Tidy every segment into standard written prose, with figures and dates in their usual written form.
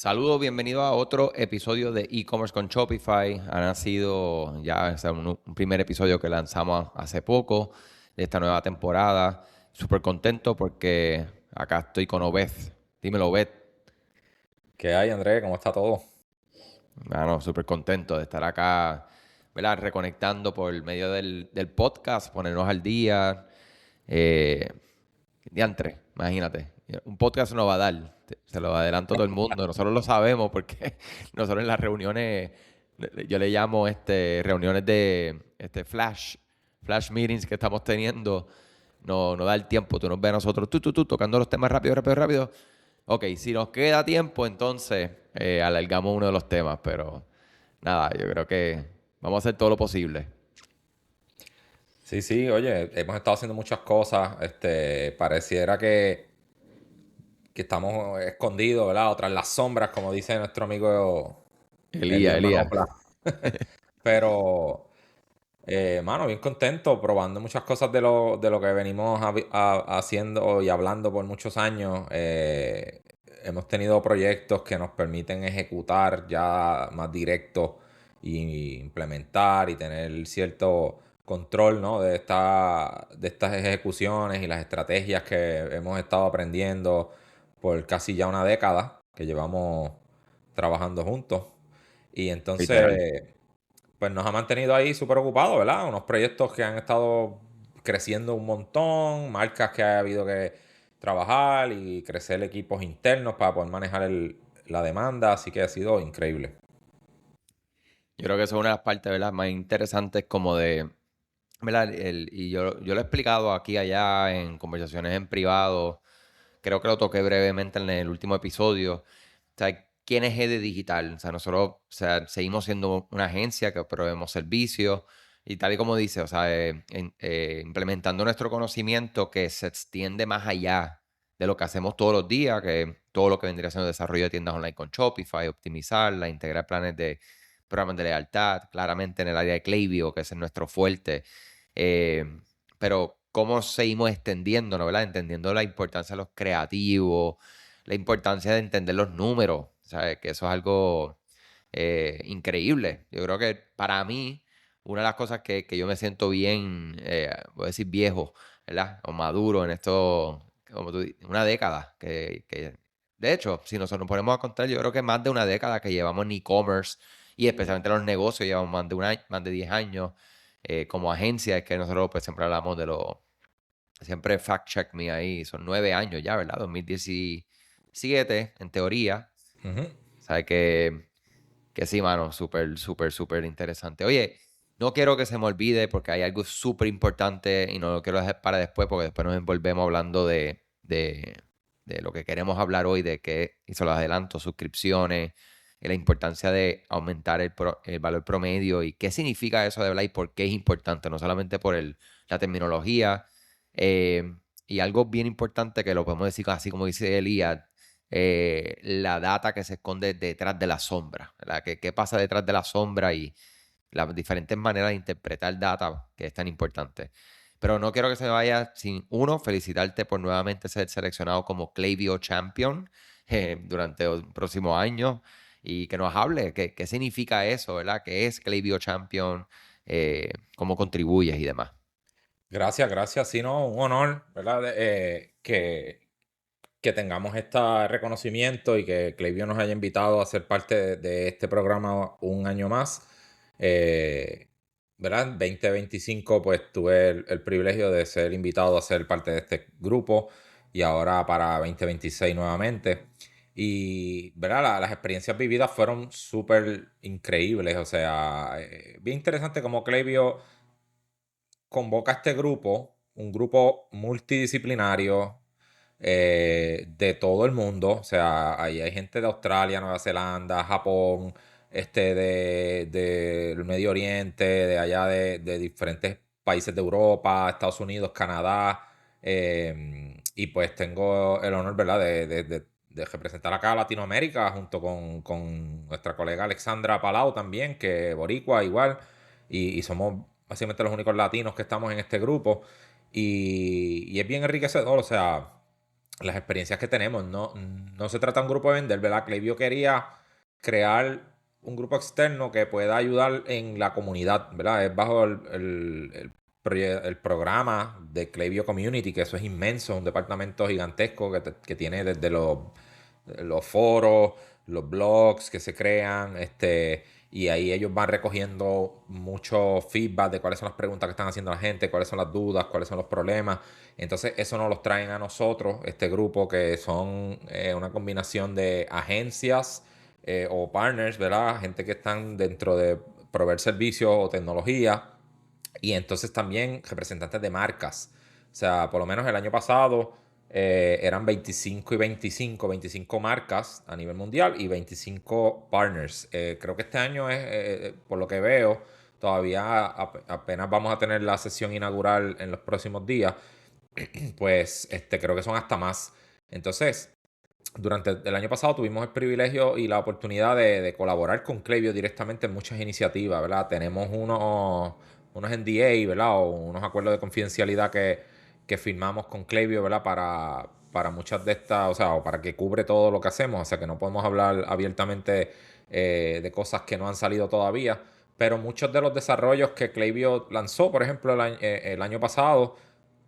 Saludos, bienvenido a otro episodio de e-commerce con Shopify. Ha sido ya un primer episodio que lanzamos hace poco de esta nueva temporada. Súper contento porque acá estoy con Obed. Dímelo, Obed. ¿Qué hay, Andrés? ¿Cómo está todo? Bueno, súper contento de estar acá, ¿verdad? Reconectando por medio del podcast, ponernos al día. Eh, Diantre, imagínate. Un podcast no va a dar. Se lo adelanto a todo el mundo. Nosotros lo sabemos porque nosotros en las reuniones, yo le llamo reuniones de flash meetings que estamos teniendo. No da el tiempo. Tú nos ves a nosotros, tú, tocando los temas rápido, rápido, rápido. Ok, si nos queda tiempo, entonces alargamos uno de los temas. Pero nada, yo creo que vamos a hacer todo lo posible. Sí, sí, oye, hemos estado haciendo muchas cosas. Pareciera que estamos escondidos, ¿verdad? O tras las sombras, como dice nuestro amigo Elías, Elías Elías. Manopla. Pero, mano, bien contento, probando muchas cosas de lo que venimos haciendo y hablando por muchos años. Hemos tenido proyectos que nos permiten ejecutar ya más directo y implementar y tener cierto control, ¿no? de estas ejecuciones y las estrategias que hemos estado aprendiendo por casi ya una década que llevamos trabajando juntos. Y Literal. entonces, pues nos ha mantenido ahí súper ocupados, ¿verdad? Unos proyectos que han estado creciendo un montón, marcas que ha habido que trabajar y crecer equipos internos para poder manejar la demanda, así que ha sido increíble. Yo creo que eso es una de las partes, ¿verdad?, más interesantes como de, ¿verdad? Y yo lo he explicado aquí, allá, en conversaciones en privado. Creo que lo toqué brevemente en el último episodio. O sea, ¿quién es GD Digital? O sea, nosotros, o sea, seguimos siendo una agencia que proveemos servicios y tal y como dice, o sea, implementando nuestro conocimiento que se extiende más allá de lo que hacemos todos los días, que todo lo que vendría siendo desarrollo de tiendas online con Shopify, optimizarla, integrar planes de programas de lealtad, claramente en el área de Klaviyo, que ese es nuestro fuerte. Eh, pero cómo seguimos extendiéndonos, ¿verdad? Entendiendo la importancia de los creativos, la importancia de entender los números, ¿sabes? Que eso es algo increíble. Yo creo que para mí, una de las cosas que yo me siento bien, voy a decir viejo, ¿verdad? O maduro en esto, como tú dices, una década. De hecho, si nosotros nos ponemos a contar, yo creo que más de una década que llevamos en e-commerce y especialmente los negocios, llevamos más de un año, más de 10 años como agencia. Es que nosotros pues siempre hablamos de lo, siempre fact check me ahí, son 9 años ya, ¿verdad? 2017 en teoría. Ujú. ¿Sabe que sí, mano? Súper, súper, súper interesante. Oye, no quiero que se me olvide porque hay algo súper importante y no lo quiero dejar para después porque después nos envolvemos hablando de lo que queremos hablar hoy, de que, y se los adelanto, suscripciones, y la importancia de aumentar el valor promedio y qué significa eso de verdad y por qué es importante, no solamente por la terminología. eh, y algo bien importante que lo podemos decir así como dice Elías, la data que se esconde detrás de la sombra, ¿verdad? ¿Qué pasa detrás de la sombra y las diferentes maneras de interpretar data que es tan importante? Pero no quiero que se me vaya sin, uno, felicitarte por nuevamente ser seleccionado como Klaviyo Champion durante los próximos años y que nos hable qué significa eso, ¿verdad? ¿Qué es Klaviyo Champion? ¿Cómo contribuyes y demás? Gracias, gracias. Sí, no, un honor, ¿verdad? Que tengamos este reconocimiento y que Klaviyo nos haya invitado a ser parte de este programa un año más. Eh, ¿Verdad? 2025 pues tuve el privilegio de ser invitado a ser parte de este grupo y ahora para 2026 nuevamente. Y, ¿verdad? Las experiencias vividas fueron súper increíbles. O sea, bien interesante como Klaviyo convoca a este grupo, un grupo multidisciplinario de todo el mundo. O sea, ahí hay gente de Australia, Nueva Zelanda, Japón, del Medio Oriente, de allá de diferentes países de Europa, Estados Unidos, Canadá. Y pues tengo el honor, ¿verdad?, de representar acá a Latinoamérica junto con nuestra colega Alexandra Palau también, que boricua igual. Y somos básicamente los únicos latinos que estamos en este grupo. Y es bien enriquecedor, o sea, las experiencias que tenemos. No se trata de un grupo de vender, ¿verdad? Klaviyo quería crear un grupo externo que pueda ayudar en la comunidad, ¿verdad? Es bajo el programa de Klaviyo Community, que eso es inmenso, un departamento gigantesco que tiene desde los foros, los blogs que se crean, y ahí ellos van recogiendo mucho feedback de cuáles son las preguntas que están haciendo la gente, cuáles son las dudas, cuáles son los problemas. Entonces, eso nos los traen a nosotros, este grupo, que son una combinación de agencias o partners, ¿verdad? Gente que están dentro de proveer servicios o tecnología. Y entonces también representantes de marcas. O sea, por lo menos el año pasado eran 25 y 25 marcas a nivel mundial y 25 partners. Creo que este año por lo que veo, todavía apenas vamos a tener la sesión inaugural en los próximos días, pues creo que son hasta más. Entonces, durante el año pasado tuvimos el privilegio y la oportunidad de colaborar con Klaviyo directamente en muchas iniciativas, ¿verdad? Tenemos unos NDA, ¿verdad? O unos acuerdos de confidencialidad que firmamos con Klaviyo, ¿verdad? Para muchas de estas, o sea, o para que cubre todo lo que hacemos, o sea, que no podemos hablar abiertamente de cosas que no han salido todavía, pero muchos de los desarrollos que Klaviyo lanzó, por ejemplo, el año pasado,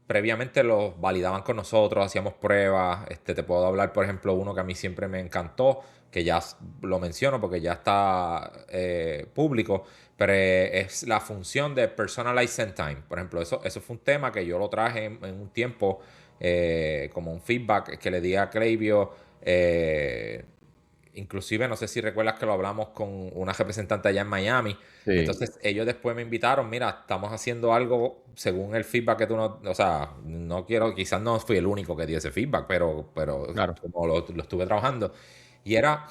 previamente los validaban con nosotros, hacíamos pruebas. Te puedo hablar, por ejemplo, uno que a mí siempre me encantó, que ya lo menciono porque ya está público, pero es la función de Personalized Send Time. Por ejemplo, eso fue un tema que yo lo traje en un tiempo como un feedback que le di a Klaviyo. Inclusive, no sé si recuerdas que lo hablamos con una representante allá en Miami. Sí, Entonces, ellos después me invitaron, mira, estamos haciendo algo según el feedback que tú no, o sea, no quiero, quizás no fui el único que dio ese feedback, pero claro. como lo estuve trabajando. Y era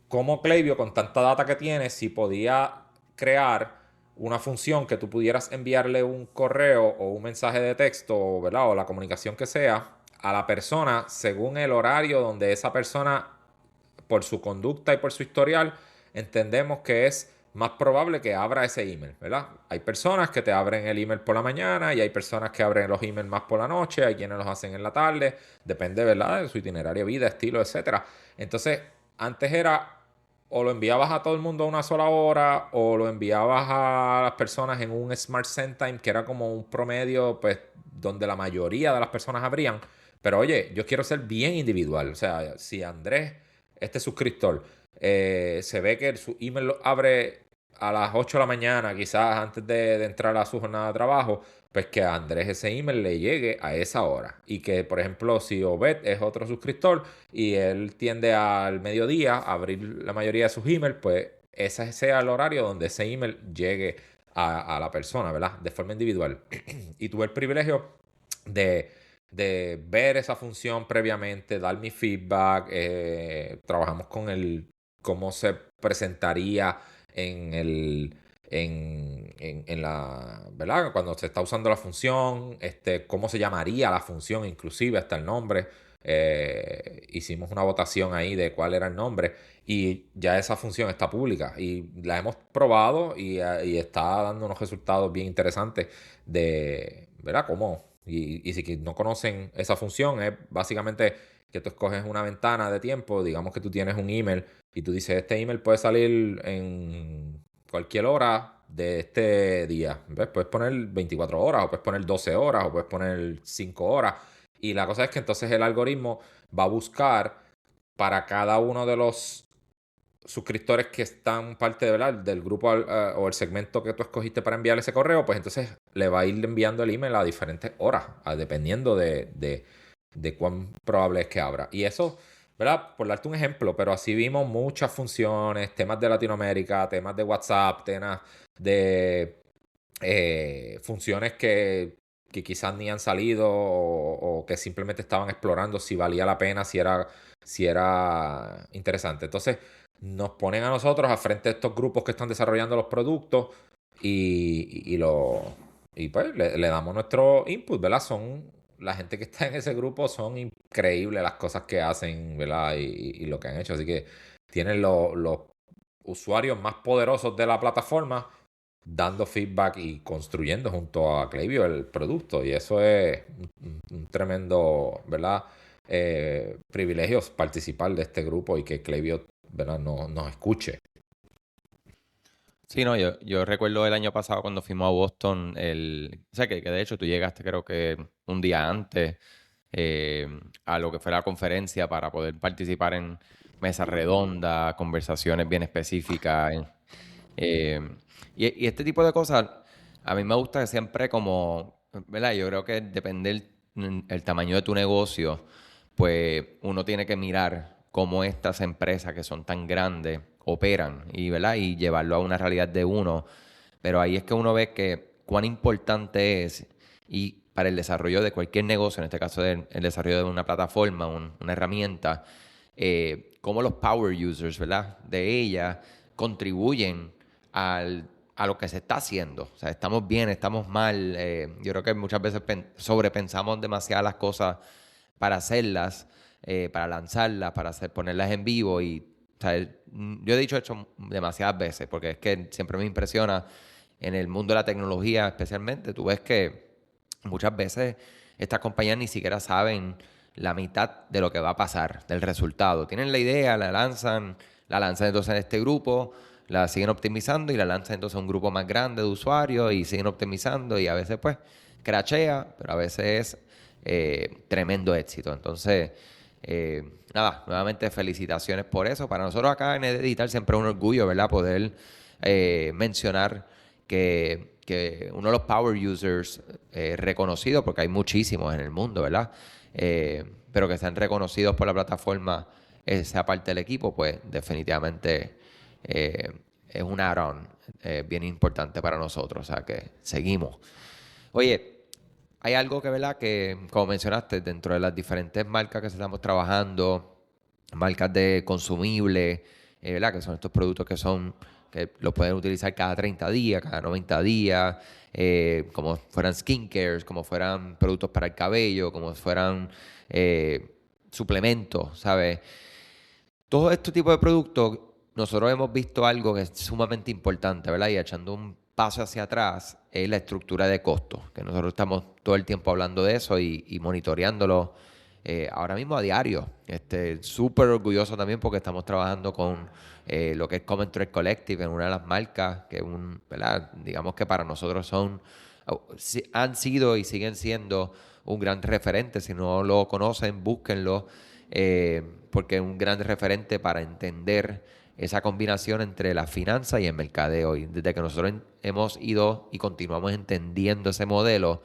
cómo Klaviyo, con tanta data que tiene, si podía crear una función que tú pudieras enviarle un correo o un mensaje de texto, ¿verdad? O la comunicación que sea a la persona según el horario donde esa persona, por su conducta y por su historial, entendemos que es más probable que abra ese email, ¿verdad? Hay personas que te abren el email por la mañana y hay personas que abren los emails más por la noche, hay quienes los hacen en la tarde, depende, ¿verdad? De su itinerario, vida, estilo, etcétera. Entonces, antes era o lo enviabas a todo el mundo a una sola hora o lo enviabas a las personas en un Smart Send Time, que era como un promedio, pues, donde la mayoría de las personas abrían. Pero oye, yo quiero ser bien individual. O sea, si Andrés, este suscriptor, se ve que su email lo abre a las 8 de la mañana, quizás antes de entrar a su jornada de trabajo, pues que a Andrés ese email le llegue a esa hora. Y que, por ejemplo, si Obed es otro suscriptor y él tiende al mediodía a abrir la mayoría de sus emails, pues ese sea el horario donde ese email llegue a la persona, ¿verdad? De forma individual. Y tuve el privilegio de ver esa función previamente, dar mi feedback. Trabajamos con cómo se presentaría en en la, ¿verdad? Cuando se está usando la función, cómo se llamaría la función, inclusive hasta el nombre. Hicimos una votación ahí de cuál era el nombre y ya esa función está pública y la hemos probado y está dando unos resultados bien interesantes de, ¿verdad? Cómo. Y si que no conocen esa función, es básicamente que tú escoges una ventana de tiempo, digamos que tú tienes un email y tú dices, este email puede salir en cualquier hora de este día. ¿Ves? Puedes poner 24 horas, o puedes poner 12 horas, o puedes poner 5 horas. Y la cosa es que entonces el algoritmo va a buscar para cada uno de los suscriptores que están parte de, ¿verdad? Del grupo o el segmento que tú escogiste para enviar ese correo, pues entonces le va a ir enviando el email a diferentes horas, dependiendo de cuán probable es que abra. Y eso, ¿verdad? Por darte un ejemplo, pero así vimos muchas funciones, temas de Latinoamérica, temas de WhatsApp, temas de funciones que quizás ni han salido o que simplemente estaban explorando si valía la pena, si era interesante. Entonces, nos ponen a nosotros al frente de estos grupos que están desarrollando los productos y pues le damos nuestro input, ¿verdad? La gente que está en ese grupo son increíbles las cosas que hacen, ¿verdad? Y lo que han hecho. Así que tienen los usuarios más poderosos de la plataforma dando feedback y construyendo junto a Klaviyo el producto. Y eso es un tremendo, ¿verdad? privilegios participar de este grupo y que Klaviyo, ¿verdad? Nos escuche. Sí, no, yo recuerdo el año pasado cuando fuimos a Boston, o sea, que de hecho tú llegaste creo que un día antes eh, a lo que fue la conferencia para poder participar en mesas redondas, conversaciones bien específicas. Eh, y este tipo de cosas, a mí me gusta que siempre como, ¿verdad? Yo creo que depende el tamaño de tu negocio, pues uno tiene que mirar cómo estas empresas que son tan grandes operan y, ¿verdad? Y llevarlo a una realidad de uno. Pero ahí es que uno ve que cuán importante es y para el desarrollo de cualquier negocio, en este caso el desarrollo de una plataforma, una herramienta, cómo los power users, ¿verdad? De ella contribuyen a lo que se está haciendo. O sea, estamos bien, estamos mal. Yo creo que muchas veces sobrepensamos demasiadas las cosas para hacerlas, para lanzarlas, para ponerlas en vivo. Y o sea, yo he dicho esto demasiadas veces, porque es que siempre me impresiona en el mundo de la tecnología especialmente. Tú ves que muchas veces estas compañías ni siquiera saben la mitad de lo que va a pasar, del resultado. Tienen la idea, la lanzan entonces en este grupo, la siguen optimizando y la lanzan entonces a un grupo más grande de usuarios y siguen optimizando y a veces pues crachea, pero a veces es tremendo éxito. Entonces, nada, nuevamente felicitaciones por eso. Para nosotros acá en Edital siempre es un orgullo, ¿verdad? Poder mencionar que uno de los power users reconocidos, porque hay muchísimos en el mundo, ¿verdad? Pero que sean reconocidos por la plataforma, sea parte del equipo, pues definitivamente eh, es un add-on bien importante para nosotros. O sea que seguimos. Oye, hay algo que, ¿verdad? Que, como mencionaste, dentro de las diferentes marcas que estamos trabajando, marcas de consumibles, ¿verdad? Que son estos productos que los pueden utilizar cada 30 días, cada 90 días, como fueran skincares, como fueran productos para el cabello, como fueran suplementos, ¿sabes? Todo este tipo de productos, nosotros hemos visto algo que es sumamente importante, ¿verdad? Y echando un paso hacia atrás, es la estructura de costos, que nosotros estamos todo el tiempo hablando de eso y monitoreándolo ahora mismo a diario. Súper orgulloso también porque estamos trabajando con lo que es Common Thread Collective en una de las marcas, que ¿verdad? Digamos que para nosotros han sido y siguen siendo un gran referente. Si no lo conocen, búsquenlo porque es un gran referente para entender esa combinación entre la finanza y el mercadeo. Y desde que nosotros hemos ido y continuamos entendiendo ese modelo,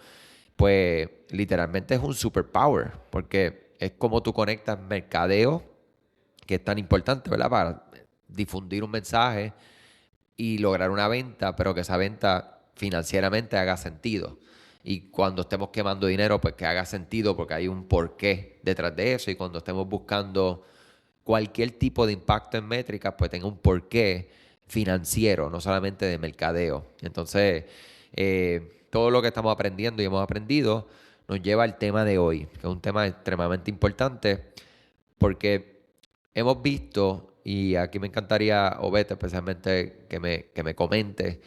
pues literalmente es un superpower, porque es como tú conectas mercadeo, que es tan importante, ¿verdad? Para difundir un mensaje y lograr una venta, pero que esa venta financieramente haga sentido. Y cuando estemos quemando dinero, pues que haga sentido porque hay un porqué detrás de eso. Y cuando estemos buscando cualquier tipo de impacto en métricas, pues tenga un porqué financiero, no solamente de mercadeo. Entonces, todo lo que estamos aprendiendo y hemos aprendido nos lleva al tema de hoy, que es un tema extremadamente importante porque hemos visto, y aquí me encantaría, Obed, especialmente que me comente,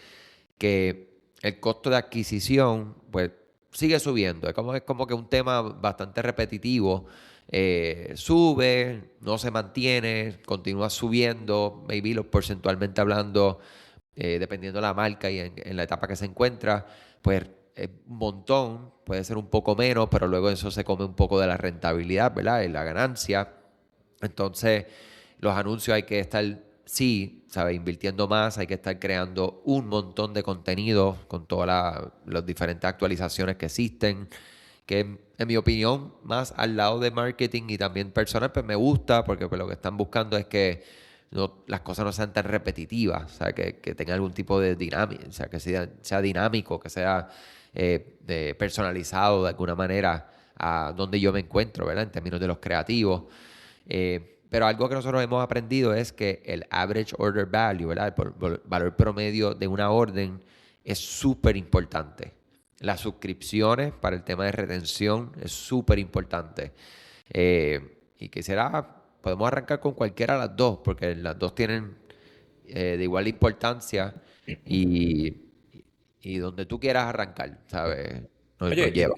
que el costo de adquisición, pues, sigue subiendo. Es como que un tema bastante repetitivo. Sube, no se mantiene, continúa subiendo, maybe porcentualmente hablando, dependiendo de la marca y en la etapa que se encuentra, pues es un montón, puede ser un poco menos, pero luego eso se come un poco de la rentabilidad, ¿verdad? Y la ganancia. Entonces, los anuncios hay que estar, sí, ¿sabes? Invirtiendo más, hay que estar creando un montón de contenido con todas las diferentes actualizaciones que existen, que en mi opinión, más al lado de marketing y también personal, pues me gusta, porque pues, lo que están buscando es que las cosas no sean tan repetitivas, o sea, que tenga algún tipo de dinámica, o sea, que sea dinámico, que sea personalizado de alguna manera a donde yo me encuentro, ¿verdad? En términos de los creativos. Pero algo que nosotros hemos aprendido es que el average order value, ¿verdad? El valor promedio de una orden es súper importante. Las suscripciones para el tema de retención es súper importante. Y podemos arrancar con cualquiera de las dos, porque las dos tienen de igual importancia y, y donde tú quieras arrancar, ¿sabes? Nos Oye, lleva.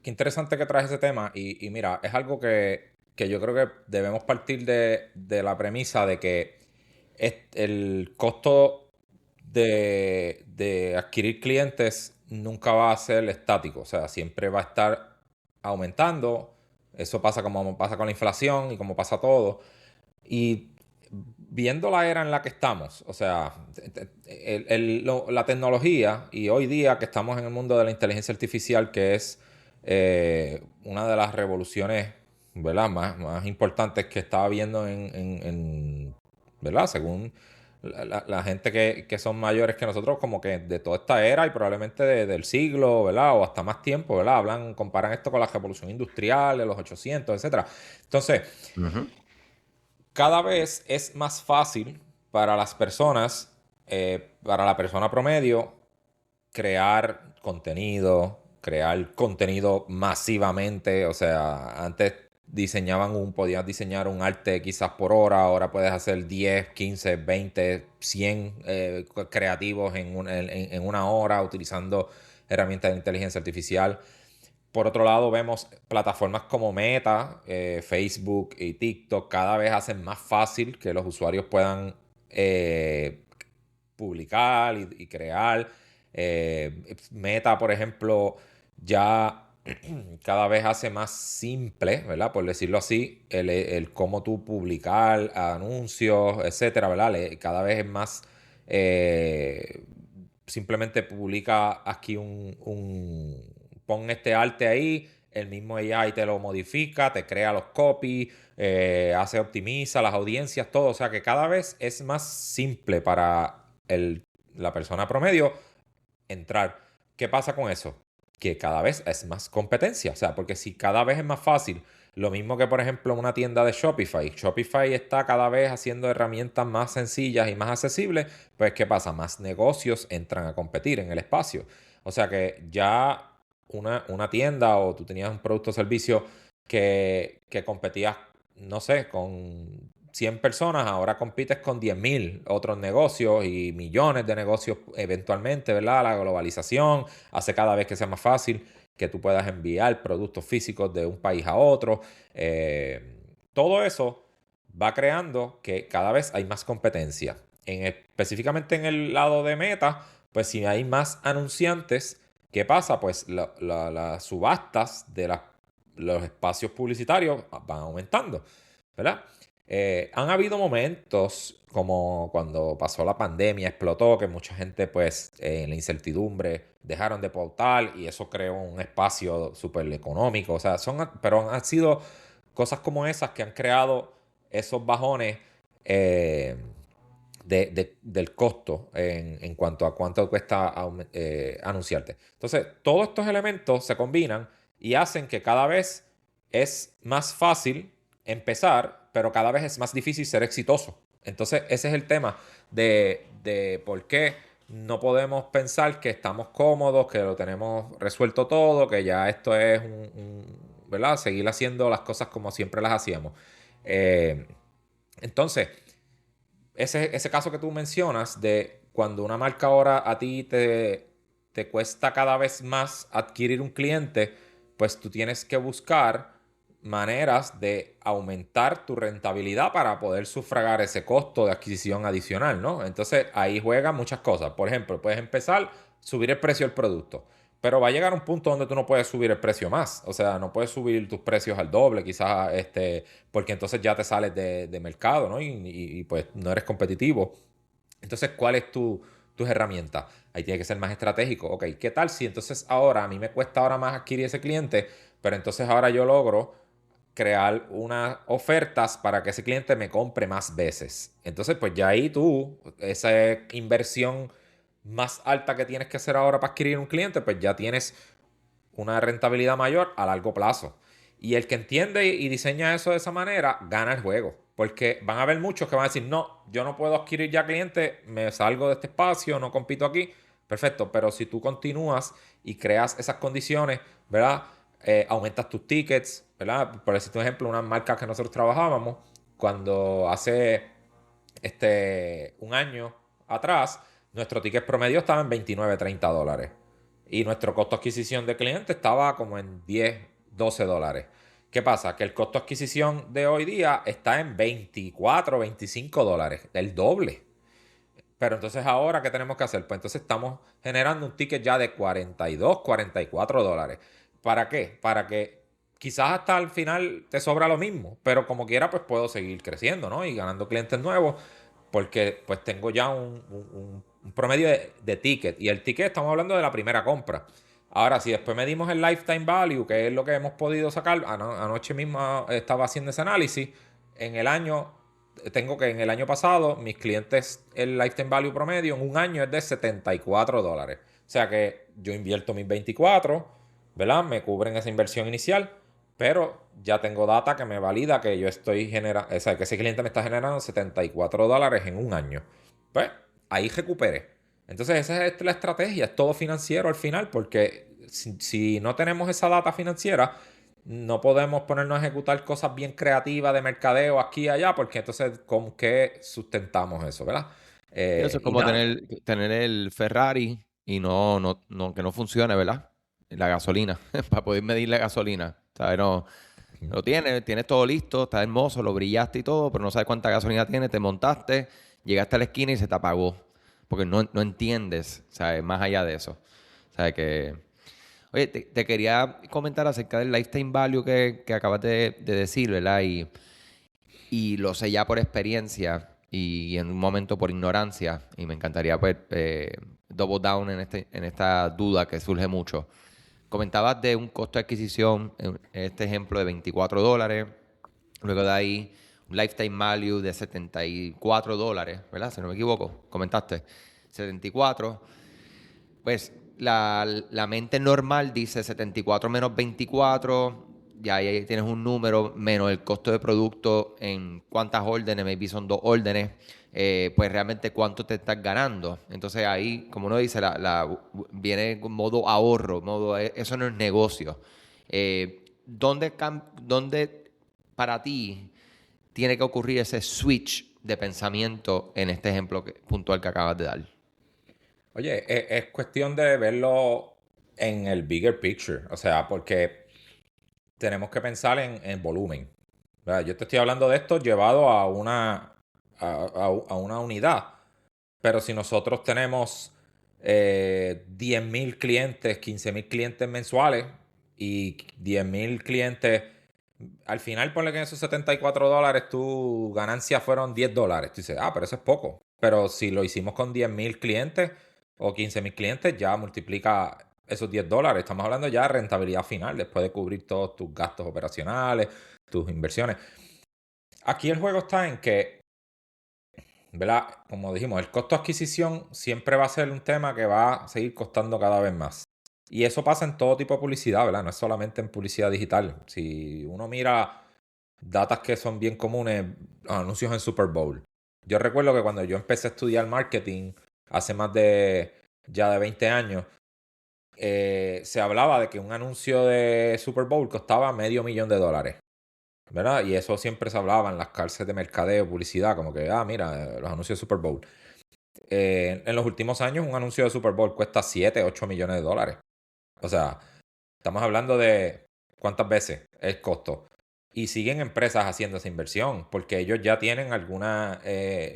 qué interesante que traes ese tema. Y mira, es algo que yo creo que debemos partir de la premisa de que el costo de adquirir clientes nunca va a ser estático. O sea, siempre va a estar aumentando. Eso pasa como pasa con la inflación y como pasa todo. Y viendo la era en la que estamos, o sea, la tecnología y hoy día que estamos en el mundo de la inteligencia artificial, que es una de las revoluciones, ¿verdad? Más importantes que estaba viendo ¿verdad? Según la gente que son mayores que nosotros, como que de toda esta era y probablemente del siglo, ¿verdad? O hasta más tiempo, ¿verdad? Comparan esto con la revolución industrial de los 800, etcétera. Entonces, Ujú. cada vez es más fácil para las personas, para la persona promedio, crear contenido masivamente. O sea, antes podías diseñar un arte quizás por hora, ahora puedes hacer 10, 15, 20, 100 creativos en una hora utilizando herramientas de inteligencia artificial. Por otro lado, vemos plataformas como Meta, Facebook y TikTok cada vez hacen más fácil que los usuarios puedan publicar y crear. Meta, por ejemplo, ya cada vez hace más simple, ¿verdad? Por decirlo así, el cómo tú publicar anuncios, etcétera, ¿verdad? Cada vez es más simplemente publica aquí pon este arte ahí, el mismo AI te lo modifica, te crea los copies, optimiza las audiencias, todo. O sea que cada vez es más simple para la persona promedio entrar. ¿Qué pasa con eso? Que cada vez es más competencia. O sea, porque si cada vez es más fácil, lo mismo que por ejemplo una tienda de Shopify. Shopify está cada vez haciendo herramientas más sencillas y más accesibles. Pues ¿qué pasa? Más negocios entran a competir en el espacio. O sea que ya una tienda o tú tenías un producto o servicio que competías, no sé, con 100 personas, ahora compites con 10.000 otros negocios y millones de negocios eventualmente, ¿verdad? La globalización hace cada vez que sea más fácil que tú puedas enviar productos físicos de un país a otro. Todo eso va creando que cada vez hay más competencia. Específicamente en el lado de Meta, pues si hay más anunciantes, ¿qué pasa? Pues las subastas de los espacios publicitarios van aumentando, ¿verdad? Han habido momentos como cuando pasó la pandemia, explotó, que mucha gente pues en la incertidumbre dejaron de pautar y eso creó un espacio súper económico. O sea, pero han sido cosas como esas que han creado esos bajones eh, del costo en cuanto a cuánto cuesta anunciarte. Entonces, todos estos elementos se combinan y hacen que cada vez es más fácil empezar, pero cada vez es más difícil ser exitoso. Entonces, ese es el tema de por qué no podemos pensar que estamos cómodos, que lo tenemos resuelto todo, que ya esto es ¿verdad? Seguir haciendo las cosas como siempre las hacíamos. Eh, entonces, ese caso que tú mencionas de cuando una marca ahora a ti te cuesta cada vez más adquirir un cliente, pues tú tienes que buscar maneras de aumentar tu rentabilidad para poder sufragar ese costo de adquisición adicional, ¿no? Entonces ahí juegan muchas cosas. Por ejemplo, puedes empezar a subir el precio del producto. Pero va a llegar un punto donde tú no puedes subir el precio más. O sea, no puedes subir tus precios al doble, quizás, porque entonces ya te sales de mercado, ¿no? Y, pues no eres competitivo. Entonces, ¿cuál es tus herramientas? Ahí tiene que ser más estratégico. Ok, ¿qué tal si entonces ahora a mí me cuesta ahora más adquirir ese cliente, pero entonces ahora yo logro crear unas ofertas para que ese cliente me compre más veces? Entonces, pues ya ahí tú, esa inversión más alta que tienes que hacer ahora para adquirir un cliente, pues ya tienes una rentabilidad mayor a largo plazo. Y el que entiende y diseña eso de esa manera, gana el juego. Porque van a haber muchos que van a decir, no, yo no puedo adquirir ya clientes, me salgo de este espacio, no compito aquí. Perfecto, pero si tú continúas y creas esas condiciones, ¿verdad? Aumentas tus tickets, ¿verdad? Por decirte un ejemplo, una marca que nosotros trabajábamos, cuando hace un año atrás, nuestro ticket promedio estaba en $29-30. y nuestro costo de adquisición de cliente estaba como en 10, $12. ¿Qué pasa? Que el costo de adquisición de hoy día está en 24, $25, el doble. Pero entonces ahora, ¿qué tenemos que hacer? Pues entonces estamos generando un ticket ya de $42, $44. ¿Para qué? Para que quizás hasta el final te sobra lo mismo, pero como quiera, pues puedo seguir creciendo, ¿no? Y ganando clientes nuevos, porque pues tengo ya un promedio de ticket. Y el ticket estamos hablando de la primera compra. Ahora, si después medimos el lifetime value, que es lo que hemos podido sacar, anoche mismo estaba haciendo ese análisis, en el año tengo que en el año pasado, mis clientes, el lifetime value promedio en un año es de $74. O sea que yo invierto mis 24, ¿verdad? Me cubren esa inversión inicial, pero ya tengo data que me valida que yo estoy generando, o sea, que ese cliente me está generando $74 en un año. Pues ahí recuperé. Entonces esa es la estrategia, es todo financiero al final, porque si no tenemos esa data financiera, no podemos ponernos a ejecutar cosas bien creativas de mercadeo aquí y allá, porque entonces, ¿con qué sustentamos eso, verdad? Sí, eso es Y como nada. tener el Ferrari y que no funcione, ¿verdad? La gasolina, para poder medir la gasolina. ¿Sabes? No, lo tienes todo listo, está hermoso, lo brillaste y todo, pero no sabes cuánta gasolina tiene, te montaste, llegaste a la esquina y se te apagó. Porque no entiendes, ¿sabes? Más allá de eso. ¿Sabes? Oye, te quería comentar acerca del lifetime value que acabas de decir, ¿verdad? Y lo sé ya por experiencia y en un momento por ignorancia. Y me encantaría pues double down en esta duda que surge mucho. Comentabas de un costo de adquisición, en este ejemplo de $24. Luego de ahí un lifetime value de $74, ¿verdad? Si no me equivoco, comentaste. 74. Pues la mente normal dice 74 menos 24, ya ahí tienes un número, menos el costo de producto en cuántas órdenes, maybe son 2 órdenes, pues realmente cuánto te estás ganando. Entonces ahí, como uno dice, viene con modo ahorro, eso no es negocio. ¿Dónde para ti tiene que ocurrir ese switch de pensamiento en este ejemplo puntual que acabas de dar? Oye, es cuestión de verlo en el bigger picture, o sea, porque tenemos que pensar en volumen. ¿Verdad? Yo te estoy hablando de esto llevado a una unidad. Pero si nosotros tenemos 10.000 clientes, 15.000 clientes mensuales y 10.000 clientes, al final ponle que en esos $74 tu ganancia fueron $10. Tú dices, pero eso es poco. Pero si lo hicimos con 10.000 clientes o 15.000 clientes, ya multiplica esos $10. Estamos hablando ya de rentabilidad final, después de cubrir todos tus gastos operacionales, tus inversiones. Aquí el juego está en que, ¿verdad? Como dijimos, el costo de adquisición siempre va a ser un tema que va a seguir costando cada vez más. Y eso pasa en todo tipo de publicidad, ¿verdad? No es solamente en publicidad digital. Si uno mira datas que son bien comunes, anuncios en Super Bowl. Yo recuerdo que cuando yo empecé a estudiar marketing hace más de ya de 20 años, se hablaba de que un anuncio de Super Bowl costaba $500,000. ¿Verdad? Y eso siempre se hablaba en las cárceles de mercadeo, publicidad, como que, mira, los anuncios de Super Bowl. En los últimos años, un anuncio de Super Bowl cuesta 7, $8 millones. O sea, estamos hablando de cuántas veces es costo. Y siguen empresas haciendo esa inversión, porque ellos ya tienen alguna,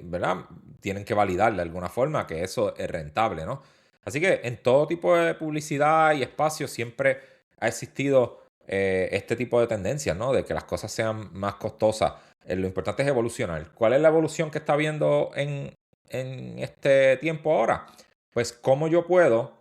¿verdad? Tienen que validar de alguna forma que eso es rentable, ¿no? Así que en todo tipo de publicidad y espacio siempre ha existido este tipo de tendencias, ¿no? De que las cosas sean más costosas. Lo importante es evolucionar. ¿Cuál es la evolución que está viendo en este tiempo ahora? Pues cómo yo puedo,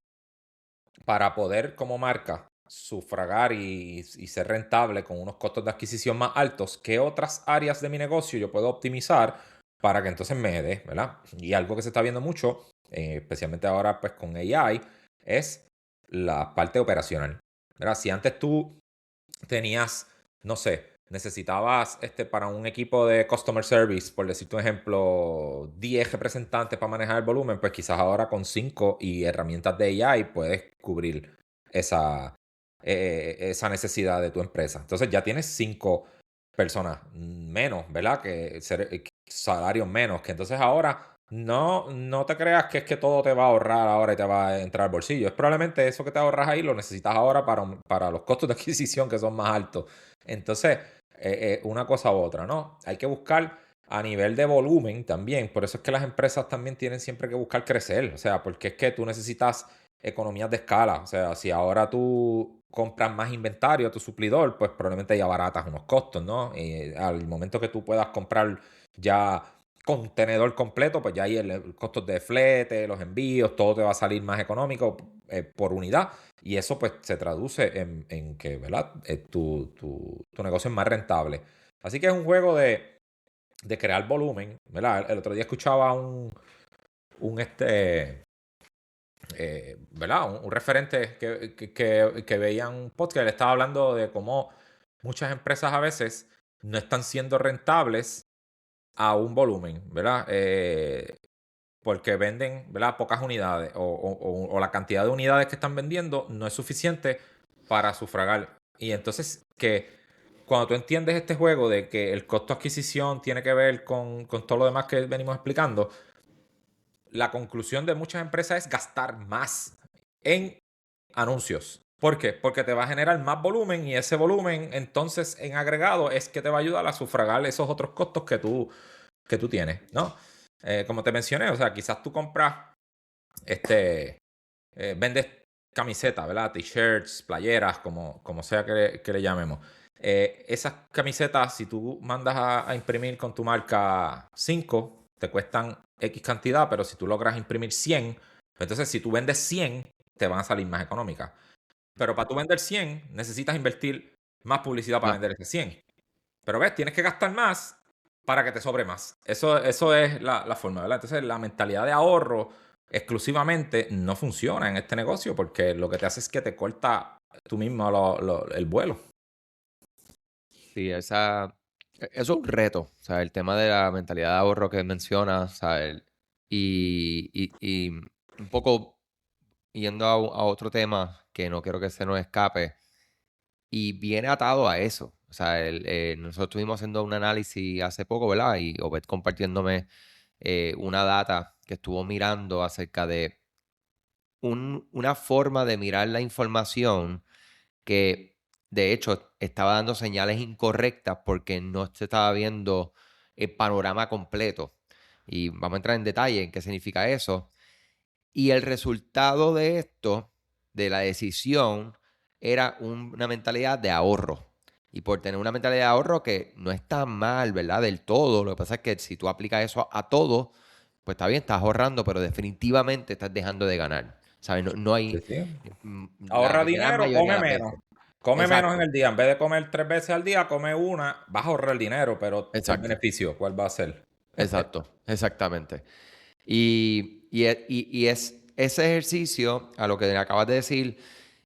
para poder como marca sufragar y ser rentable con unos costos de adquisición más altos, ¿qué otras áreas de mi negocio yo puedo optimizar para que entonces me dé, ¿verdad? Y algo que se está viendo mucho, especialmente ahora pues con AI, es la parte operacional, ¿verdad? Si antes tú tenías, no sé, necesitabas para un equipo de customer service, por decirte un ejemplo, 10 representantes para manejar el volumen, pues quizás ahora con 5 y herramientas de AI puedes cubrir esa, esa necesidad de tu empresa. Entonces ya tienes 5 personas menos, ¿verdad? Que salarios menos, que entonces ahora no te creas que es que todo te va a ahorrar ahora y te va a entrar al bolsillo. Es probablemente eso que te ahorras ahí lo necesitas ahora para los costos de adquisición que son más altos. Entonces, una cosa u otra, ¿no? Hay que buscar a nivel de volumen también. Por eso es que las empresas también tienen siempre que buscar crecer. O sea, porque es que tú necesitas economías de escala. O sea, si ahora tú compras más inventario a tu suplidor, pues probablemente ya abaratas unos costos, ¿no? Y al momento que tú puedas comprar ya contenedor completo, pues ya ahí el costo de flete, los envíos, todo te va a salir más económico por unidad. Y eso pues se traduce en que, ¿verdad? Tu negocio es más rentable. Así que es un juego de crear volumen, ¿verdad? El otro día escuchaba un ¿verdad? Un referente que veía un podcast, le estaba hablando de cómo muchas empresas a veces no están siendo rentables a un volumen, ¿verdad? Porque venden, ¿verdad? Pocas unidades o la cantidad de unidades que están vendiendo no es suficiente para sufragar. Y entonces que cuando tú entiendes este juego de que el costo de adquisición tiene que ver con todo lo demás que venimos explicando, la conclusión de muchas empresas es gastar más en anuncios. ¿Por qué? Porque te va a generar más volumen y ese volumen entonces en agregado es que te va a ayudar a sufragar esos otros costos que tú tienes, ¿no? Como te mencioné, o sea, quizás tú compras, vendes camisetas, ¿verdad? T-shirts, playeras, como sea que le llamemos. Esas camisetas, si tú mandas a imprimir con tu marca 5 te cuestan X cantidad, pero si tú logras imprimir 100 entonces si tú vendes 100 te van a salir más económicas. Pero para tú vender 100 necesitas invertir más publicidad para Ah, vender ese 100. Pero ves, tienes que gastar más para que te sobre más. Eso es la forma, ¿verdad? Entonces, la mentalidad de ahorro exclusivamente no funciona en este negocio porque lo que te hace es que te corta tú mismo el vuelo. sí, eso es un reto, o sea, el tema de la mentalidad de ahorro que mencionas, o sea, y un poco yendo a otro tema que no quiero que se nos escape, y viene atado a eso. O sea, nosotros estuvimos haciendo un análisis hace poco, ¿verdad? Y Obed compartiéndome una data que estuvo mirando acerca de una forma de mirar la información que de hecho estaba dando señales incorrectas porque no se estaba viendo el panorama completo. Y vamos a entrar en detalle en qué significa eso. Y el resultado de esto, de la decisión, era una mentalidad de ahorro. Y por tener una mentalidad de ahorro que no está mal, ¿verdad? Del todo. Lo que pasa es que si tú aplicas eso a todo, pues está bien, estás ahorrando, pero definitivamente estás dejando de ganar. ¿Sabes? No, no Sí, hay sí. mm, la Ahorra gran dinero, mayoría come de las menos. veces. Come menos en Exacto, el día. En vez de comer 3 veces al día, come una. Vas a ahorrar el dinero, pero el exacto, beneficio, ¿cuál va a ser? exacto, exactamente. Y es ese ejercicio, a lo que acabas de decir,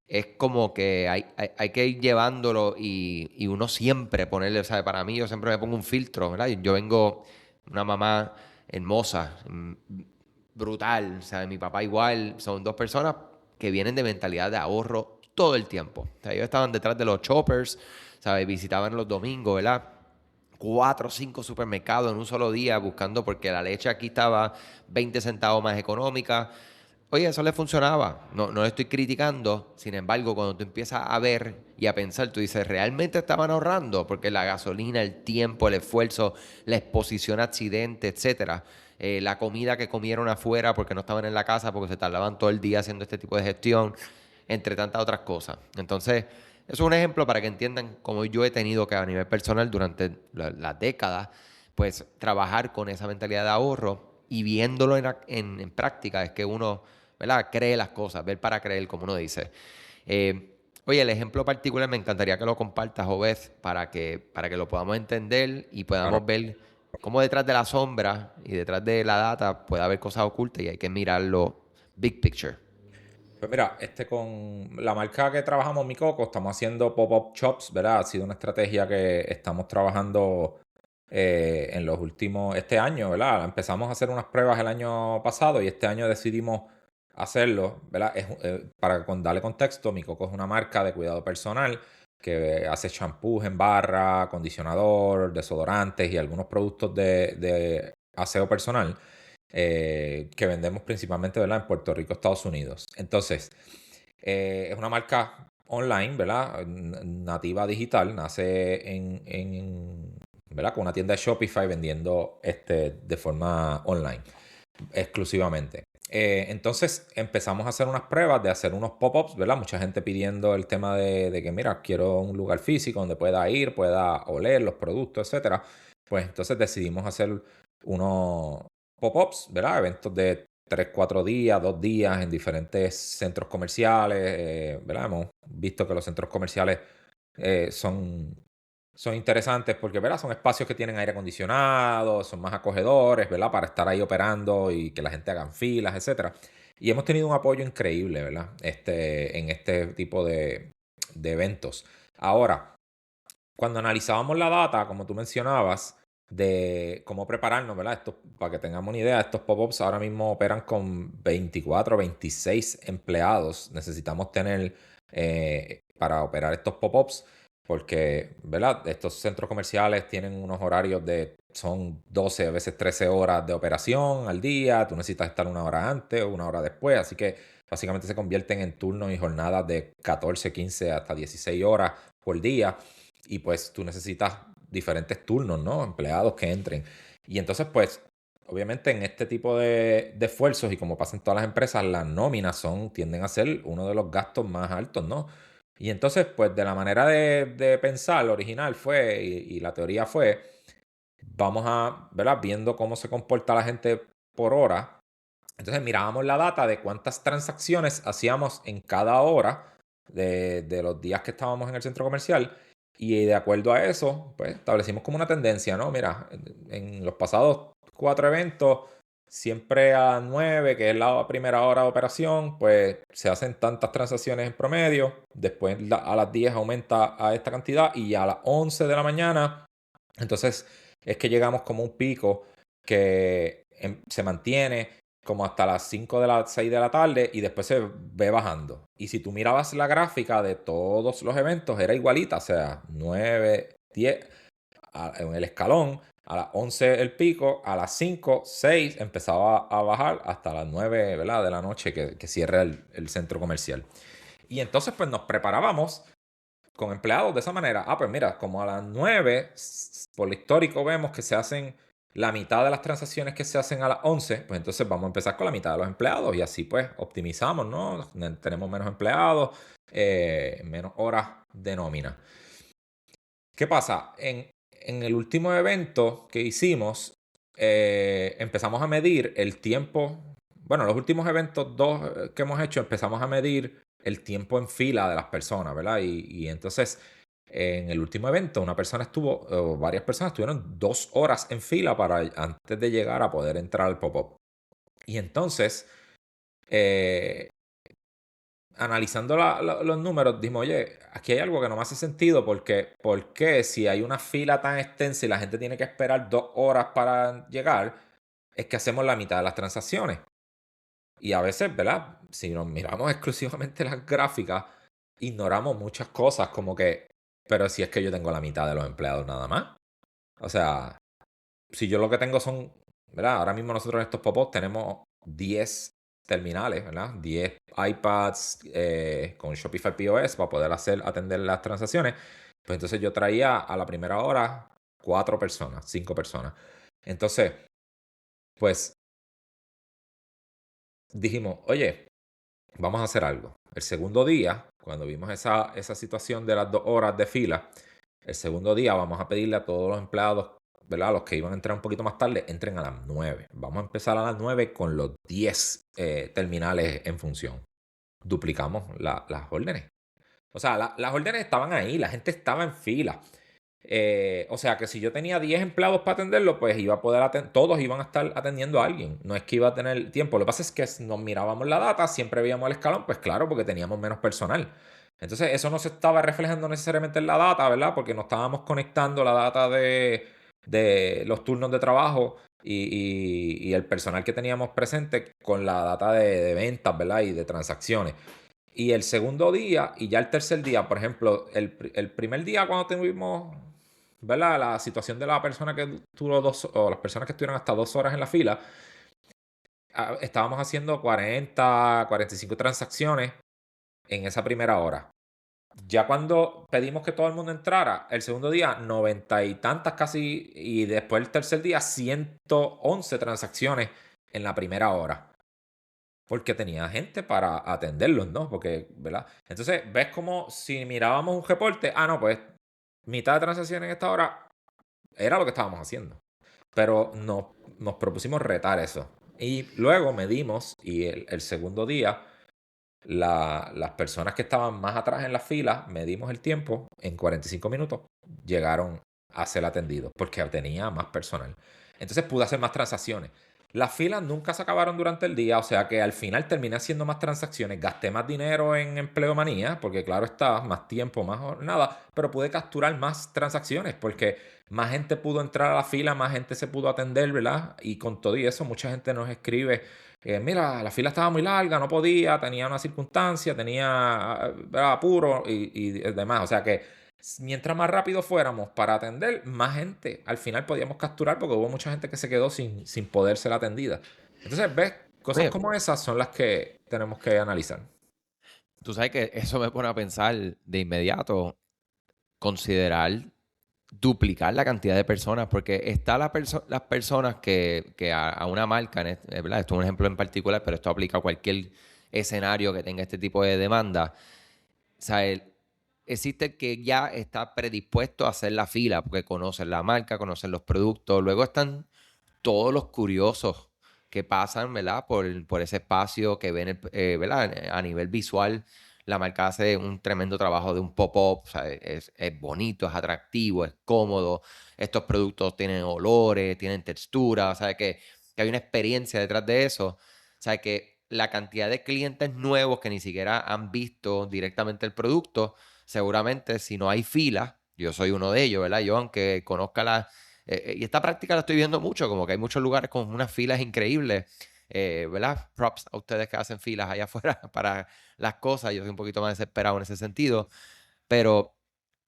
es como que hay que ir llevándolo y uno siempre ponerle, o sea, para mí yo siempre me pongo un filtro, ¿verdad? Yo vengo una mamá hermosa, brutal, o sea, mi papá igual, son dos personas que vienen de mentalidad de ahorro todo el tiempo. O sea, ellos estaban detrás de los choppers, ¿sabes? Visitaban los domingos, ¿verdad? 4 o 5 supermercados en un solo día buscando porque la leche aquí estaba 20 centavos más económica. Oye, eso le funcionaba. No, no le estoy criticando. Sin embargo, cuando tú empiezas a ver y a pensar, tú dices, ¿realmente estaban ahorrando? Porque la gasolina, el tiempo, el esfuerzo, la exposición a accidentes, etcétera, la comida que comieron afuera porque no estaban en la casa, porque se tardaban todo el día haciendo este tipo de gestión, entre tantas otras cosas. Entonces, eso es un ejemplo para que entiendan cómo yo he tenido que a nivel personal durante las décadas, pues trabajar con esa mentalidad de ahorro y viéndolo en práctica es que uno, ¿verdad? Cree las cosas, ver para creer, como uno dice. Oye, el ejemplo particular me encantaría que lo compartas, Obed, para que lo podamos entender y Claro. podamos ver cómo detrás de la sombra y detrás de la data puede haber cosas ocultas y hay que mirarlo big picture. Pues mira, con la marca que trabajamos, Mi Coco, estamos haciendo pop-up shops, ¿verdad? Ha sido una estrategia que estamos trabajando en los últimos, este año, ¿verdad? Empezamos a hacer unas pruebas el año pasado y este año decidimos hacerlo, ¿verdad? Darle contexto, Mi Coco es una marca de cuidado personal que hace champús en barra, acondicionador, desodorantes y algunos productos de aseo personal. que vendemos principalmente, ¿verdad? En Puerto Rico, Estados Unidos. Entonces, es una marca online, ¿verdad? Nativa digital, nace ¿verdad? Con una tienda de Shopify vendiendo de forma online, exclusivamente. Entonces empezamos a hacer unas pruebas de hacer unos pop-ups, ¿verdad? Mucha gente pidiendo el tema de que, mira, quiero un lugar físico donde pueda ir, pueda oler los productos, etcétera. Pues entonces decidimos hacer unos pop-ups, ¿verdad? Eventos de 3, 4 días, 2 días en diferentes centros comerciales, ¿verdad? Hemos visto que los centros comerciales son interesantes porque, ¿verdad? Son espacios que tienen aire acondicionado, son más acogedores, ¿verdad? Para estar ahí operando y que la gente haga filas, etcétera. Y hemos tenido un apoyo increíble, ¿verdad? En este tipo de eventos. Ahora, cuando analizábamos la data, como tú mencionabas, de cómo prepararnos, ¿verdad? Esto, para que tengamos una idea, estos pop-ups ahora mismo operan con 24, 26 empleados. Necesitamos tener para operar estos pop-ups, porque, ¿verdad? Estos centros comerciales tienen unos horarios son 12, a veces 13 horas de operación al día. Tú necesitas estar una hora antes o una hora después, así que básicamente se convierten en turnos y jornadas de 14, 15 hasta 16 horas por día. Y pues tú necesitas diferentes turnos, ¿no? Empleados que entren. Y entonces, pues, obviamente en este tipo de esfuerzos y como pasa en todas las empresas, las nóminas tienden a ser uno de los gastos más altos, ¿no? Y entonces, pues, de la manera de pensar, lo original fue, y la teoría fue, vamos a, ¿verdad? Viendo cómo se comporta la gente por hora. Entonces mirábamos la data de cuántas transacciones hacíamos en cada hora de los días que estábamos en el centro comercial. Y de acuerdo a eso, pues establecimos como una tendencia, ¿no? Mira, en los pasados 4 eventos, siempre a 9, que es la primera hora de operación, pues se hacen tantas transacciones en promedio. Después a las 10 aumenta a esta cantidad y a las 11 de la mañana, entonces es que llegamos como un pico que se mantiene como hasta las 5 de las 6 de la tarde y después se ve bajando. Y si tú mirabas la gráfica de todos los eventos, era igualita, o sea, 9, 10 en el escalón, a las 11 el pico, a las 5, 6 empezaba a bajar hasta las 9, ¿verdad? De la noche que cierra el centro comercial. Y entonces pues nos preparábamos con empleados de esa manera. Ah, pues mira, como a las 9, por lo histórico vemos que se hacen la mitad de las transacciones que se hacen a las 11, pues entonces vamos a empezar con la mitad de los empleados y así pues optimizamos, ¿no? Tenemos menos empleados, menos horas de nómina. ¿Qué pasa? En el último evento que hicimos, empezamos a medir el tiempo. Bueno, los últimos eventos dos que hemos hecho, empezamos a medir el tiempo en fila de las personas, ¿verdad? Y entonces, en el último evento, una persona o varias personas estuvieron 2 horas en fila antes de llegar a poder entrar al pop-up. Y entonces, eh, analizando los números, dijimos, oye, aquí hay algo que no me hace sentido porque, si hay una fila tan extensa y la gente tiene que esperar 2 horas para llegar, es que hacemos la mitad de las transacciones. Y a veces, ¿verdad? Si nos miramos exclusivamente las gráficas, ignoramos muchas cosas como que, pero si es que yo tengo la mitad de los empleados nada más. O sea, si yo lo que tengo son, ¿verdad? Ahora mismo nosotros en estos pop-ups tenemos 10 terminales, ¿verdad? 10 iPads con Shopify POS para poder atender las transacciones. Pues entonces yo traía a la primera hora 4 personas, 5 personas. Entonces, pues dijimos, oye, vamos a hacer algo. El segundo día, cuando vimos esa situación de las 2 horas de fila, el segundo día vamos a pedirle a todos los empleados, ¿verdad? Los que iban a entrar un poquito más tarde, entren a las 9. Vamos a empezar a las 9 con los 10 terminales en función. Duplicamos las órdenes. O sea, las órdenes estaban ahí, la gente estaba en fila. O sea que si yo tenía 10 empleados para atenderlo, pues iba a poder todos iban a estar atendiendo a alguien. No es que iba a tener tiempo. Lo que pasa es que nos mirábamos la data, siempre veíamos el escalón, pues claro, porque teníamos menos personal. Entonces eso no se estaba reflejando necesariamente en la data, ¿verdad? Porque no estábamos conectando la data de los turnos de trabajo y el personal que teníamos presente con la data de ventas, ¿verdad? Y de transacciones. Y el segundo día y ya el tercer día, por ejemplo, el primer día cuando tuvimos, ¿verdad? La situación de la persona que duró o las personas que estuvieron hasta 2 horas en la fila, estábamos haciendo 45 transacciones en esa primera hora. Ya cuando pedimos que todo el mundo entrara, el segundo día 90 y tantas casi, y después el tercer día 111 transacciones en la primera hora. Porque tenía gente para atenderlos, ¿no? Porque, ¿verdad? Entonces, ves como si mirábamos un reporte, no, pues mitad de transacciones en esta hora era lo que estábamos haciendo. Pero nos propusimos retar eso. Y luego medimos, y el segundo día, las personas que estaban más atrás en la fila, medimos el tiempo, en 45 minutos llegaron a ser atendidos, porque tenía más personal. Entonces pude hacer más transacciones. Las filas nunca se acabaron durante el día, o sea que al final terminé haciendo más transacciones, gasté más dinero en empleomanía, porque claro está, más tiempo, más nada, pero pude capturar más transacciones, porque más gente pudo entrar a la fila, más gente se pudo atender, ¿verdad? Y con todo y eso, mucha gente nos escribe, mira, la fila estaba muy larga, no podía, tenía una circunstancia, tenía apuro y demás. O sea que mientras más rápido fuéramos para atender, más gente al final podíamos capturar porque hubo mucha gente que se quedó sin poder ser atendida. Entonces, ves, cosas Oye, como esas son las que tenemos que analizar. tú sabes que eso me pone a pensar de inmediato, considerar duplicar la cantidad de personas, porque está las personas que a una marca, ¿verdad? Esto es un ejemplo en particular, pero esto aplica a cualquier escenario que tenga este tipo de demanda. O sea, existe el que ya está predispuesto a hacer la fila, porque conocen la marca, conocen los productos. Luego están todos los curiosos que pasan, ¿verdad? Por ese espacio que ven, ¿verdad? A nivel visual, la marca hace un tremendo trabajo de un pop-up, o sea, es bonito, es atractivo, es cómodo. Estos productos tienen olores, tienen textura, o sea, que hay una experiencia detrás de eso. O sea, que la cantidad de clientes nuevos que ni siquiera han visto directamente el producto, seguramente si no hay fila, yo soy uno de ellos, ¿verdad? Yo, aunque conozca y esta práctica la estoy viendo mucho, como que hay muchos lugares con unas filas increíbles, ¿verdad? Props a ustedes que hacen filas allá afuera para las cosas. Yo soy un poquito más desesperado en ese sentido, pero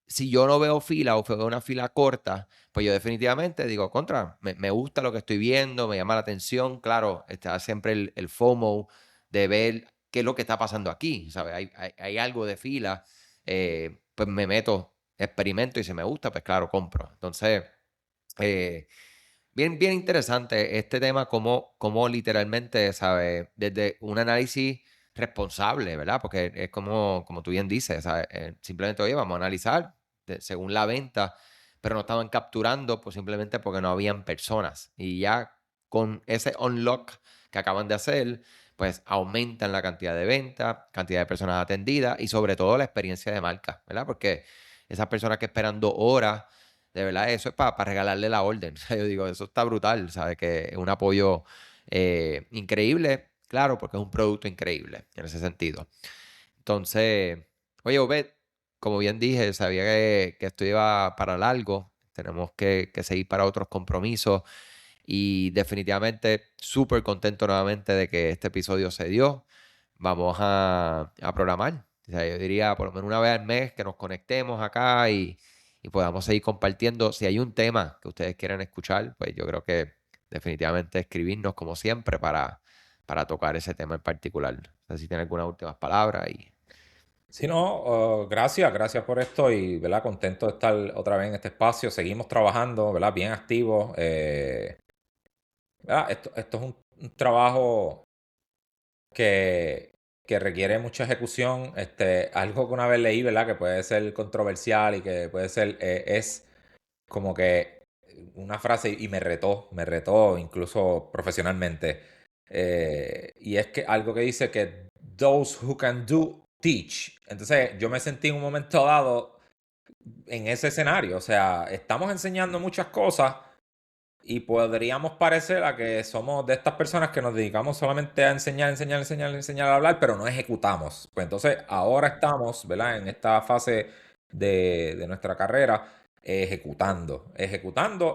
si yo no veo fila o veo una fila corta, pues yo definitivamente digo, me gusta lo que estoy viendo, me llama la atención. Claro, está siempre el FOMO de ver qué es lo que está pasando aquí, ¿sabes? Hay algo de fila, pues me meto, experimento y si me gusta, pues claro, compro. Entonces, eh, bien interesante este tema, como literalmente, ¿sabes? Desde un análisis responsable, ¿verdad? Porque es como tú bien dices, ¿sabes? Simplemente, oye, vamos a analizar según la venta, pero no estaban capturando, pues simplemente porque no habían personas. Y ya con ese unlock que acaban de hacer, pues aumentan la cantidad de ventas, cantidad de personas atendidas y sobre todo la experiencia de marca, ¿verdad? Porque esas personas que esperan 2 horas, de verdad, eso es para regalarle la orden. O sea, yo digo, eso está brutal, ¿sabes? Que es un apoyo increíble, claro, porque es un producto increíble en ese sentido. Entonces, oye, Obed, como bien dije, sabía que esto iba para largo. Tenemos que seguir para otros compromisos y definitivamente súper contento nuevamente de que este episodio se dio. Vamos a programar. O sea, yo diría por lo menos una vez al mes que nos conectemos acá y podamos seguir compartiendo. Si hay un tema que ustedes quieran escuchar, pues yo creo que definitivamente escribirnos como siempre para tocar ese tema en particular. No sé si tienen algunas últimas palabras y Si no, gracias por esto y, ¿verdad? Contento de estar otra vez en este espacio. Seguimos trabajando, ¿verdad? Bien activos. ¿Verdad? Esto es un trabajo que, que requiere mucha ejecución. Algo que una vez leí, ¿verdad? Que puede ser controversial y que puede ser, es como que una frase y me retó incluso profesionalmente. Y es que algo que dice que those who can do, teach. Entonces yo me sentí en un momento dado en ese escenario. O sea, estamos enseñando muchas cosas y podríamos parecer a que somos de estas personas que nos dedicamos solamente a enseñar, a hablar, pero no ejecutamos. Pues entonces ahora estamos, ¿verdad? En esta fase de nuestra carrera, ejecutando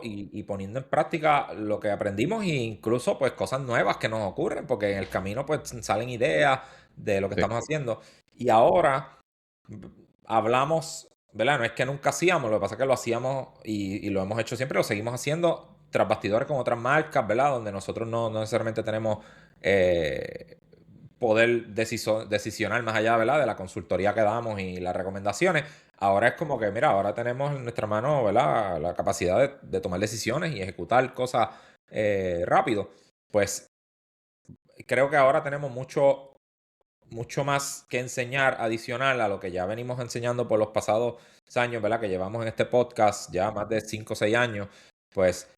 y poniendo en práctica lo que aprendimos e incluso pues cosas nuevas que nos ocurren, porque en el camino pues salen ideas de lo que sí, estamos haciendo. Y ahora hablamos, ¿verdad? No es que nunca hacíamos, lo que pasa es que lo hacíamos y lo hemos hecho siempre, lo seguimos haciendo tras bastidores con otras marcas, ¿verdad? Donde nosotros no necesariamente tenemos poder decisional más allá, ¿verdad? De la consultoría que damos y las recomendaciones. Ahora es como que, mira, ahora tenemos en nuestra mano, ¿verdad? La capacidad de tomar decisiones y ejecutar cosas rápido. Pues creo que ahora tenemos mucho más que enseñar adicional a lo que ya venimos enseñando por los pasados años, ¿verdad? Que llevamos en este podcast ya más de 5 o 6 años, pues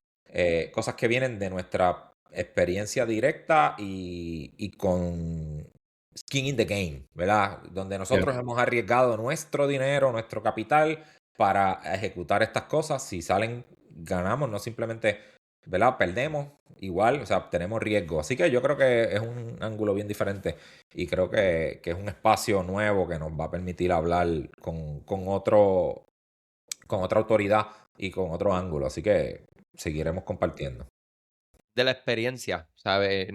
cosas que vienen de nuestra experiencia directa y con skin in the game, ¿verdad? Donde nosotros hemos arriesgado nuestro dinero, nuestro capital para ejecutar estas cosas. Si salen, ganamos, no simplemente, ¿verdad? Perdemos igual, o sea, tenemos riesgo. Así que yo creo que es un ángulo bien diferente y creo que es un espacio nuevo que nos va a permitir hablar con otra autoridad y con otro ángulo. Así que seguiremos compartiendo. De la experiencia, ¿sabes?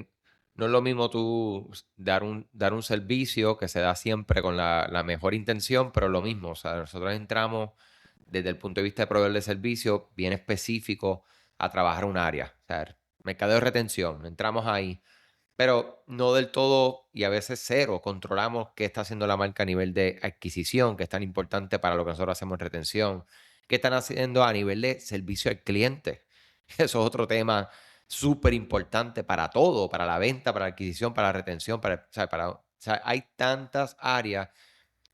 No es lo mismo tú dar un servicio que se da siempre con la mejor intención, pero lo mismo, o sea, nosotros entramos desde el punto de vista de proveer de servicio bien específico a trabajar un área, o sea, mercado de retención, entramos ahí, pero no del todo y a veces cero, controlamos qué está haciendo la marca a nivel de adquisición, que es tan importante para lo que nosotros hacemos en retención, qué están haciendo a nivel de servicio al cliente. Eso es otro tema súper importante para todo, para la venta, para la adquisición, para la retención, o sea, hay tantas áreas.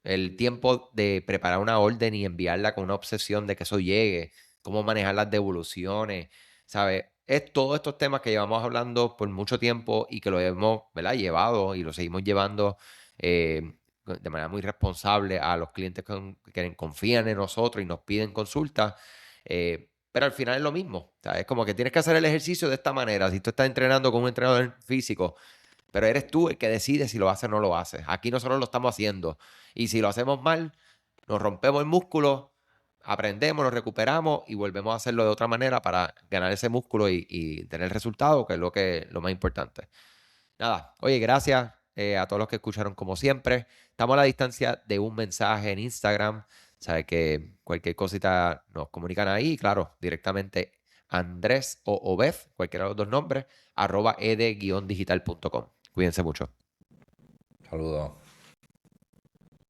El tiempo de preparar una orden y enviarla con una obsesión de que eso llegue, cómo manejar las devoluciones, ¿sabes? Es todos estos temas que llevamos hablando por mucho tiempo y que lo hemos, ¿verdad? Llevado y lo seguimos llevando de manera muy responsable a los clientes que confían en nosotros y nos piden consultas. Pero al final es lo mismo. O sea, es como que tienes que hacer el ejercicio de esta manera. Si tú estás entrenando con un entrenador físico, pero eres tú el que decide si lo haces o no lo haces. Aquí nosotros lo estamos haciendo. Y si lo hacemos mal, nos rompemos el músculo, aprendemos, nos recuperamos y volvemos a hacerlo de otra manera para ganar ese músculo y tener el resultado, que es lo más importante. Nada, oye, gracias a todos los que escucharon como siempre. Estamos a la distancia de un mensaje en Instagram. Sabe que cualquier cosita nos comunican ahí, claro, directamente Andrés o Obed, cualquiera de los dos nombres, @ed-digital.com. Cuídense mucho. Saludos.